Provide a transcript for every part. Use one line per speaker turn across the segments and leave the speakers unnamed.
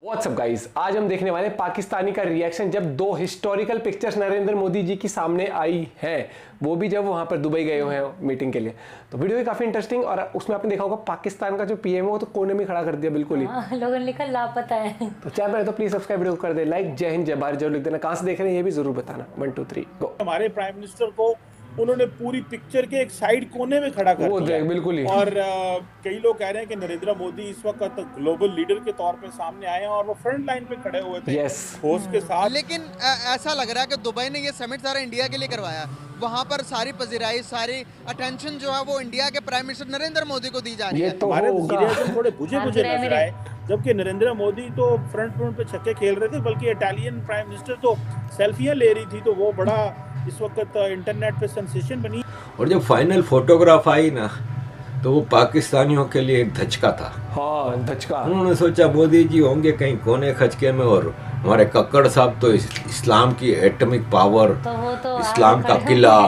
WhatsApp guys, आज हम देखने वाले पाकिस्तानी का रिएक्शन जब दो हिस्टोरिकल पिक्चर्स नरेंद्र मोदी जी की सामने आई हैं, वो भी जब वहां पर दुबई गए हुए हैं मीटिंग के लिए। तो वीडियो भी काफी इंटरेस्टिंग और उसमें आपने देखा होगा पाकिस्तान का जो पीएम है वो तो कोने में खड़ा कर दिया बिल्कुल ही।
लोगों ने लिखा लापता है।
तो चैनल पर तो प्लीज सब्सक्राइब वीडियो को कर दे लाइक। जय हिंद जय भारत जरूर लिख देना। कहां से देख रहे हैं ये भी जरूर बताना। 1 2 3 गो।
हमारे प्राइम मिनिस्टर को उन्होंने पूरी पिक्चर के एक साइड कोने में खड़ा कर दिया
बिल्कुल ही।
और कई लोग कह रहे हैं कि नरेंद्र मोदी इस वक्त ग्लोबल लीडर के तौर पे सामने आए हैं और वो फ्रंट लाइन पे खड़े हुए थे होस्ट के साथ।
लेकिन ऐसा लग रहा है कि दुबई ने ये समिट सारा इंडिया के लिए करवाया। वहाँ पर सारी पजीराई, सारी अटेंशन जो है वो इंडिया के प्राइम मिनिस्टर नरेंद्र मोदी को दी जा रही है।
तो
हमारे वज़ीर-ए-आज़म थोड़े बुझे नजर आए, जबकि नरेंद्र मोदी तो फ्रंट पे छक्के खेल रहे थे, बल्कि इटालियन प्राइम मिनिस्टर तो सेल्फियां ले रही थी। तो वो बड़ा इस वक्त इंटरनेट पे सेंसेशन बनी।
और जब फाइनल फोटोग्राफ आई ना तो वो पाकिस्तानियों के लिए एक धचका था।
हाँ, धचका।
उन्होंने सोचा मोदी जी होंगे कहीं कोने खचके में और हमारे कक्कड़ साहब तो इस्लाम की एटॉमिक पावर,
तो
इस्लाम का किला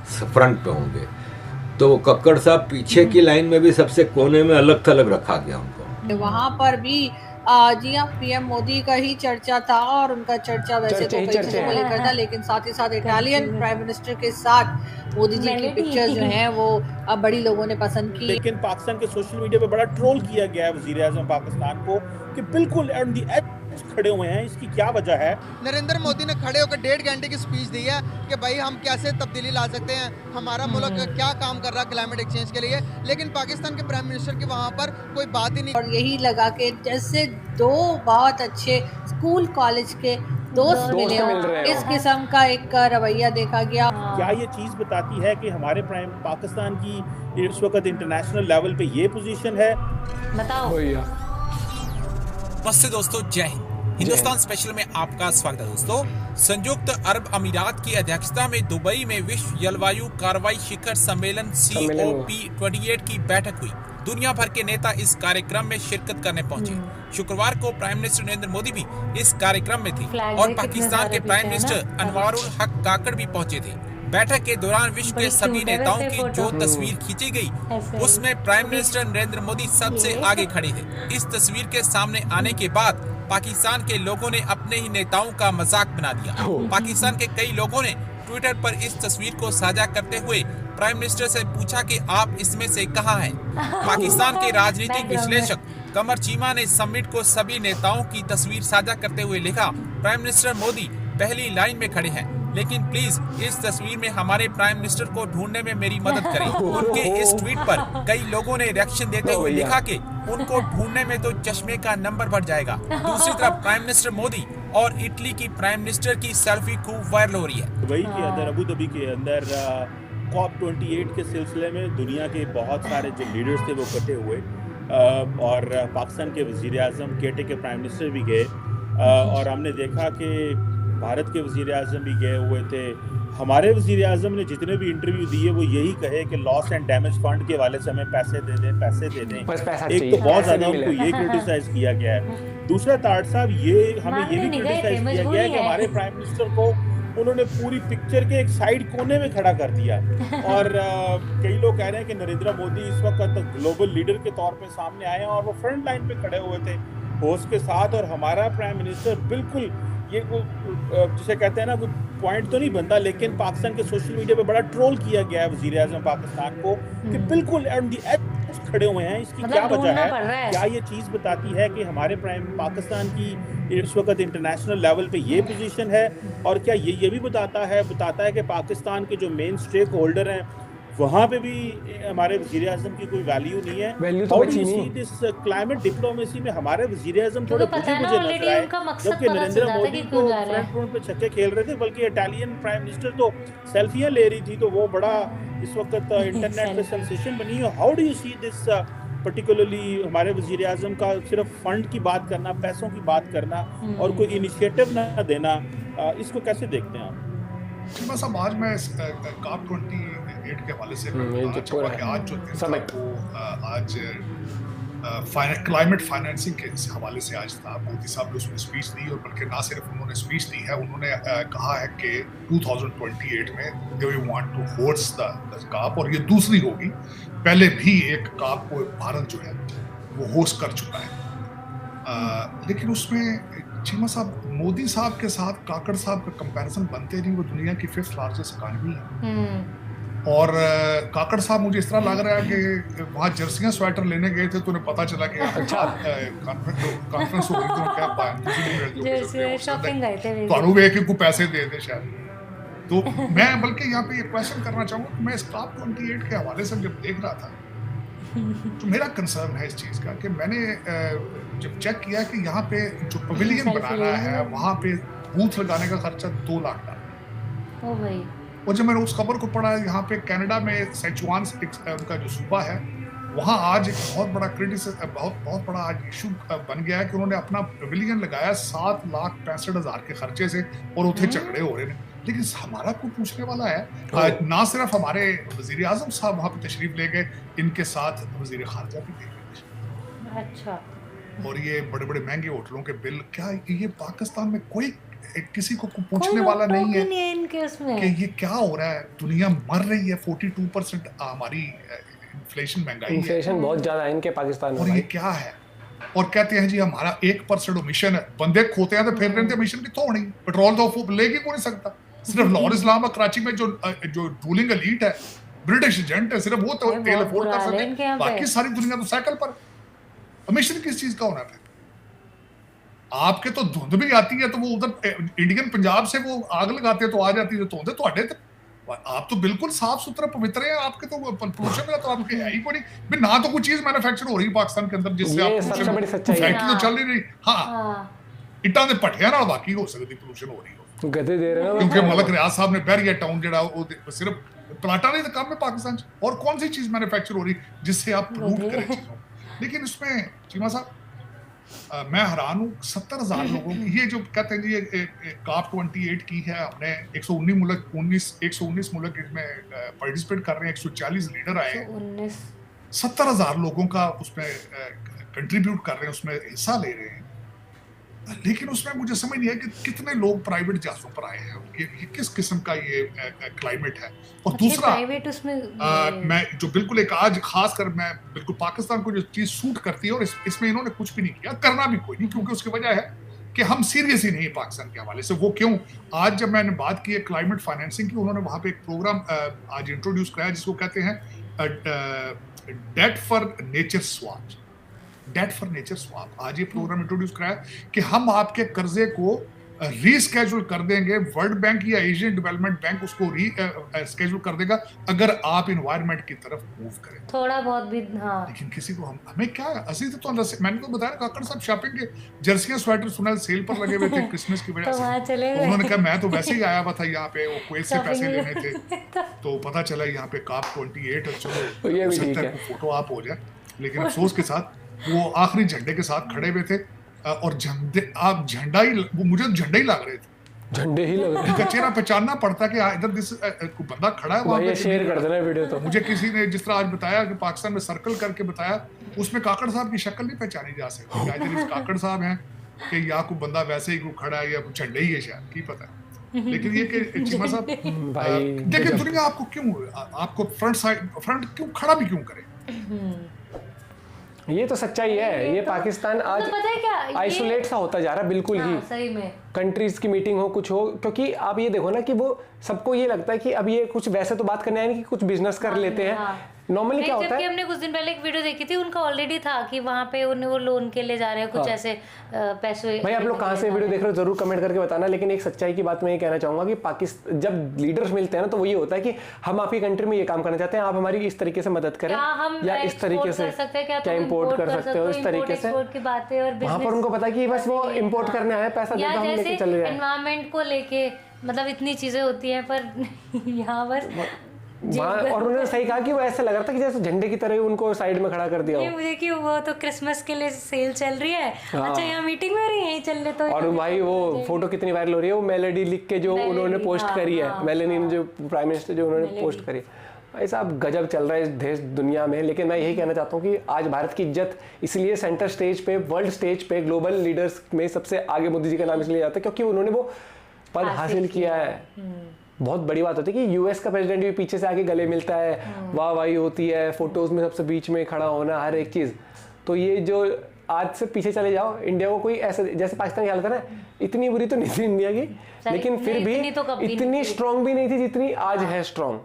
फ्रंट पे होंगे। तो वो कक्कड़ साहब पीछे की लाइन में भी सबसे कोने में अलग थलग रखा गया उनको।
वहाँ पर भी जी हाँ, पीएम मोदी का ही चर्चा था और उनका चर्चा वैसे तो कई चीजों को लेकर था, लेकिन साथ ही साथ इटालियन प्राइम मिनिस्टर के साथ मोदी जी की पिक्चर्स जो हैं वो अब बड़ी लोगों ने पसंद की।
लेकिन पाकिस्तान के सोशल मीडिया पे बड़ा ट्रोल किया गया है वज़ीर-ए-आज़म पाकिस्तान को कि बिल्कुल ऑन द एज खड़े हुए हैं। इसकी क्या वजह है?
नरेंद्र मोदी ने खड़े होकर 1.5 घंटे की स्पीच दी है कि भाई हम कैसे तब्दीली ला सकते हैं, हमारा मुल्क क्या काम कर रहा है क्लाइमेट एक्सचेंज के लिए। लेकिन पाकिस्तान के प्राइम मिनिस्टर की वहाँ पर कोई बात ही नहीं।
और यही लगा कि जैसे दो बहुत अच्छे स्कूल कॉलेज के दोस्त मिले हो, इस किस्म का एक रवैया देखा गया।
क्या ये चीज बताती है कि हमारे प्राइम पाकिस्तान की इस वक्त इंटरनेशनल लेवल पे ये पोजीशन है?
बताओ।
नमस्ते दोस्तों, जय हिंद। हिंदुस्तान स्पेशल में आपका स्वागत है दोस्तों। संयुक्त अरब अमीरात की अध्यक्षता में दुबई में विश्व जलवायु कार्रवाई शिखर सम्मेलन COP28 की बैठक हुई। दुनिया भर के नेता इस कार्यक्रम में शिरकत करने पहुंचे। शुक्रवार को प्राइम मिनिस्टर नरेंद्र मोदी भी इस कार्यक्रम में थे और पाकिस्तान के प्राइम मिनिस्टर अनवारुल हक काकड़ भी पहुंचे थे। बैठक के दौरान विश्व के सभी नेताओं की जो तस्वीर खींची गई, उसमें प्राइम मिनिस्टर नरेंद्र मोदी सबसे आगे खड़े थे। इस तस्वीर के सामने आने के बाद पाकिस्तान के लोगों ने अपने ही नेताओं का मजाक बना दिया। पाकिस्तान के कई लोगों ने ट्विटर पर इस तस्वीर को साझा करते हुए प्राइम मिनिस्टर से पूछा कि आप इसमें से कहाँ हैं। पाकिस्तान के राजनीतिक विश्लेषक कमर चीमा ने समिट को सभी नेताओं की तस्वीर साझा करते हुए लिखा, प्राइम मिनिस्टर मोदी पहली लाइन में खड़े हैं, लेकिन प्लीज इस तस्वीर में हमारे प्राइम मिनिस्टर को ढूंढने में मेरी मदद करें। उनके इस ट्वीट पर कई लोगों ने रिएक्शन देते हुए लिखा कि उनको ढूंढने में तो चश्मे का नंबर बढ़ जाएगा। दूसरी तरफ प्राइम मिनिस्टर मोदी और इटली की प्राइम मिनिस्टर की सेल्फी खूब वायरल हो रही है।
दुबई के अंदर, अबू धाबी के अंदर COP28 के सिलसिले में दुनिया के बहुत सारे जो लीडर्स थे वो इकट्ठे हुए और पाकिस्तान के वज़ीर-ए-आज़म, केटे के प्राइम मिनिस्टर भी गए और हमने देखा कि भारत के वज़ीर-ए-आज़म भी गए हुए थे। हमारे वज़ीर-ए-आज़म ने जितने भी इंटरव्यू दिए वो यही कहे कि लॉस एंड डैमेज फंड के वाले से हमें पैसे दे दें, पैसे दे दें। एक तो बहुत ज़्यादा उनको ये क्रिटिसाइज़ किया गया है। दूसरा ताड़ साहब, ये हमें ये भी क्रिटिसाइज़ किया गया है कि हमारे प्राइम मिनिस्टर को उन्होंने पूरी पिक्चर के एक साइड कोने में खड़ा कर दिया और कई लोग कह रहे हैं कि नरेंद्र मोदी इस वक्त ग्लोबल लीडर के तौर पे सामने आए हैं और वो फ्रंट लाइन पे खड़े हुए थे होस्ट के साथ। और हमारा प्राइम मिनिस्टर बिल्कुल ये जिसे कहते हैं ना, कोई पॉइंट तो नहीं बनता, लेकिन पाकिस्तान के सोशल मीडिया पे बड़ा ट्रोल किया गया है वज़ीर-ए-आज़म पाकिस्तान को कि बिल्कुल ऑन द एज खड़े हुए हैं। इसकी क्या वजह है? क्या ये चीज़ बताती है कि हमारे प्राइम पाकिस्तान की इस वक्त इंटरनेशनल लेवल पे ये पोजीशन है? और क्या ये भी बताता है कि पाकिस्तान के जो मेन स्टेक होल्डर हैं वहाँ पे भी हमारे वज़ीर-ए-आज़म की कोई वैल्यू नहीं है? How do you see this climate diplomacy में हमारे वज़ीर-ए-आज़म थोड़े बुझे नजर आए, जबकि नरेंद्र मोदी तो फ्रंट पे छक्के खेल रहे थे, बल्कि इटालियन प्राइम मिनिस्टर तो सेल्फियां ले रही थी। तो वो बड़ा इस वक्त इंटरनेट पे सेंसेशन बनी है। How do you see this particularly हमारे वज़ीर-ए-आज़म का सिर्फ फंड की बात करना, पैसों की बात करना और कोई इनिशिएटिव ना देना, इसको कैसे देखते हैं आप?
बस अब आज मैं COP28 के हवाले से आज जो आज क्लाइमेट फाइनेंसिंग के हवाले से आज था। मोदी साहब ने उसमें स्पीच दी और बल्कि ना सिर्फ उन्होंने स्पीच दी है, उन्होंने कहा है कि 2028 में they want to host the COP और ये दूसरी होगी। पहले भी एक COP को भारत जो है वो होस्ट कर चुका है। लेकिन उसमें चीमा साहब, मोदी साहब के साथ काकड़ साहब का कंपैरिजन बनते नहीं। वो दुनिया की 5th लार्जेस्ट इकॉनमी है। और काकड़ साहब मुझे इस तरह लग रहा है कि वहाँ जर्सियां स्वेटर लेने गए थे तो उन्हें पता चला कि कॉन्फ्रेंस हो रही थी,
शॉपिंग गए थे,
तो वे को पैसे दे दे शायद। तो मैं बल्कि यहाँ पे ये क्वेश्चन करना चाहूँगा, मैं इस COP 28 के हवाले से जब देख रहा था तो मेरा कंसर्न है इस चीज़ का कि मैंने जब चेक किया कि यहाँ पे जो पवेलियन बनाना है वहाँ पे बूथ लगाने का खर्चा $2 लाख।
ओ भाई।
और जब मैंने उस खबर को पढ़ा, यहाँ पे कनाडा में सेचुआन उनका जो सूबा है, वहाँ आज एक बहुत बड़ा बहुत बड़ा आज इशू बन गया है कि उन्होंने अपना पवेलियन लगाया 7,65,000 के खर्चे से और उठे झगड़े हो रहे हैं। लेकिन हमारा कोई पूछने वाला है ना। सिर्फ हमारे वजीर आजम साहब वहाँ पे तशरीफ ले गए, इनके साथ वजीर खारजा भी गए।
अच्छा।
और ये बड़े बड़े महंगे होटलों के बिल, क्या ये पाकिस्तान में कोई किसी को पूछने वाला नहीं है कि ये क्या हो रहा है? दुनिया मर रही है, 42% हमारी इन्फ्लेशन, महंगाई,
इन्फ्लेशन बहुत ज्यादा है इनके पाकिस्तान में।
और ये क्या है? और कहते हैं जी हमारा 1% मिशन है। बंदे खोते हैं तो फिर रहे मिशन की तो नहीं, पेट्रोल तो लेके को नहीं सकता। सिर्फ लाहौर इस्लामाबाद कराची में जो रूलिंग एलीट है, ब्रिटिश एजेंट है, सिर्फ वो तो तेल अफोर्ड कर सकते हैं, बाकी सारी दुनिया तो साइकिल पर। मिशन किस चीज का होना है? आपके तो धुंध भी आती है तो वो उधर इंडियन पंजाब से वो आग लगाते हैं तो आ जाती है धुंध, तो आप तो बिल्कुल साफ सुथरा पवित्र है। आपके तो पोल्यूशन का तो आपके है ही कोई नहीं ना, तो कुछ चीज मैन्युफैक्चर हो रही है पाकिस्तान के अंदर जिससे आप फैक्ट्री तो चल नहीं रही। हाँ, इटा दे पट्टियां नाल बाकी हो सकती पोल्यूशन हो रही हो,
गधे दे रहे हैं
क्योंकि मलक रियाज साहब ने बैरिया टाउन जड़ा वो सिर्फ प्लाटा नहीं काम है पाकिस्तान और कौन सी चीज मैन्युफैक्चर हो रही जिससे आप पोल्यूट करें चीजों। लेकिन इसमें चीमा साहब मैं हैरान हूँ, 70,000 लोगों की ये जो कहते हैं जी ये COP 28 की है, हमने 119 मुल्क इसमें पार्टिसिपेट कर रहे हैं, 140 लीडर आए हैं, 70,000 लोगों का उसमें कंट्रीब्यूट कर रहे हैं, उसमें हिस्सा ले रहे हैं। लेकिन उसमें मुझे समझ नहीं है कि कितने लोग प्राइवेट जहाजों पर आए हैं, ये किस किस्म का ये क्लाइमेट है। और दूसरा मैं जो बिल्कुल एक आज खास कर मैं बिल्कुल पाकिस्तान को जो चीज सूट करती है और इसमें इन्होंने कुछ भी नहीं किया, करना भी कोई नहीं, क्योंकि उसकी वजह है कि हम सीरियस ही नहीं पाकिस्तान के हवाले से। वो क्यों? आज जब मैंने बात की है क्लाइमेट फाइनेंसिंग की, उन्होंने वहां पे एक प्रोग्राम आज इंट्रोड्यूस कराया जिसको कहते हैं debt for nature swap. Debt for nature swap आज ये प्रोग्राम इंट्रोड्यूस कराया कि हम आपके कर्जे को रीस्केड्यूल कर देंगे, वर्ल्ड बैंक या एशियन डेवलपमेंट बैंक उसको रीस्केड्यूल कर देगा अगर आप एनवायरनमेंट की तरफ मूव करें थोड़ा बहुत भी। हाँ। लेकिन किसी को हमें क्या है, असली तो मैंने तो बताया काकड़ साहब शॉपिंग के जर्सियां स्वेटर सुना सेल पर लगे हुए थे क्रिसमस की वजह से, उन्होंने कहा मैं तो वैसे ही आया हुआ था यहाँ पे, वो कुवैत से पैसे लेने थे तो पता चला यहाँ पे COP 28 है, चलो फोटो आप हो जाए। लेकिन अफसोस के साथ वो आखिरी झंडे के साथ खड़े हुए थे और आप झंडा ही, वो मुझे झंडे ही लग रहे थे, झंडे ही लग रहे थे। उनका चेहरा पहचानना पड़ता कि इधर कोई बंदा खड़ा है वहां पे। शेयर कर देना वीडियो तो। मुझे किसी ने जिस तरह आज बताया कि पाकिस्तान में सर्कल करके बताया, उसमें काकड़ साहब की शक्ल नहीं पहचानी जा सकती, इधर काकड़ साहब हैं कि या कोई बंदा वैसे ही कोई खड़ा है या कोई झंडे ही है शायद, की पता है। लेकिन ये कि चीमा साहब देखिए दुनिया आपको क्यों, आपको फ्रंट क्यों खड़ा भी क्यों करे?
ये तो सच्चाई है, ये पाकिस्तान आज
पता है क्या
आइसोलेट सा होता जा रहा है बिल्कुल ही।
सही में
कंट्रीज की मीटिंग हो कुछ हो, क्योंकि आप ये देखो ना कि वो सबको ये लगता है कि अब ये कुछ वैसे तो बात करने आए नहीं कि कुछ बिजनेस कर लेते हैं। नॉर्मली क्या होता है,
हमने कुछ दिन पहले एक वीडियो देखी थी, उनका ऑलरेडी था कि वहाँ पे उन्हें वो लोन के लिए जा रहे हैं कुछ ऐसे पैसे।
भाई आप लोग कहाँ से वीडियो देख रहे हो जरूर कमेंट करके बताना। लेकिन एक सच्चाई की बात मैं ये कहना चाहूंगा कि पाकिस्तान जब लीडर्स मिलते हैं ना तो वो ये होता है कि हम आपकी कंट्री में ये काम करना चाहते हैं, आप हमारी इस तरीके से मदद करें या इस तरीके से क्या इम्पोर्ट कर सकते हो, इस तरीके से वहाँ पर उनको पता कि बस वो इम्पोर्ट करने आए, पैसा देता हम लेके चले जाए।
एनवायरमेंट को लेके मतलब इतनी चीजें होती हैं पर यहाँ पर
और उन्होंने सही कहा कि वो ऐसा लग रहा था कि जैसे झंडे की तरह उनको साइड में खड़ा कर दिया हो।
मुझे कि वो तो क्रिसमस के लिए सेल चल रही है। हाँ। अच्छा यहाँ मीटिंग में रही है, यहीं चल ले तो। और
भाई वो फोटो कितनी वायरल हो रही है, वो मेलोडी लिख के जो उन्होंने पोस्ट करी है, मेलेनी ने जो प्राइम मिनिस्टर जो उन्होंने पोस्ट करी। भाई साहब गजब चल रहा है इस देश दुनिया में। लेकिन मैं यही कहना चाहता हूँ कि आज भारत की इज्जत इसलिए सेंटर स्टेज पे, वर्ल्ड स्टेज पे, ग्लोबल लीडर्स में सबसे आगे मोदी जी का नाम इसलिए जाता है क्योंकि उन्होंने वो पद हासिल किया है। बहुत बड़ी बात होती है कि यूएस का प्रेसिडेंट भी पीछे से आके गले मिलता है, वाह वाही होती है, फोटोज में सबसे बीच में खड़ा होना, हर एक चीज। तो ये जो आज से पीछे चले जाओ, इंडिया को कोई ऐसे जैसे पाकिस्तान की हालत है ना, इतनी बुरी तो नहीं थी इंडिया की, लेकिन फिर भी इतनी स्ट्रांग भी नहीं थी जितनी आज है स्ट्रांग।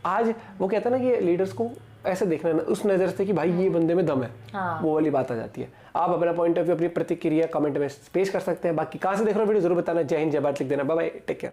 आज वो कहता है ना कि लीडर्स को ऐसे देखना ना उस नजर से कि भाई ये बंदे में दम है, वो वाली बात आ जाती है। आप अपना पॉइंट ऑफ व्यू, अपनी प्रतिक्रिया कमेंट में पेश कर सकते हैं। बाकी कहाँ से देख रहे हो वीडियो जरूर बताना। जय हिंद, जय भारत लिख देना। Bye bye, take care.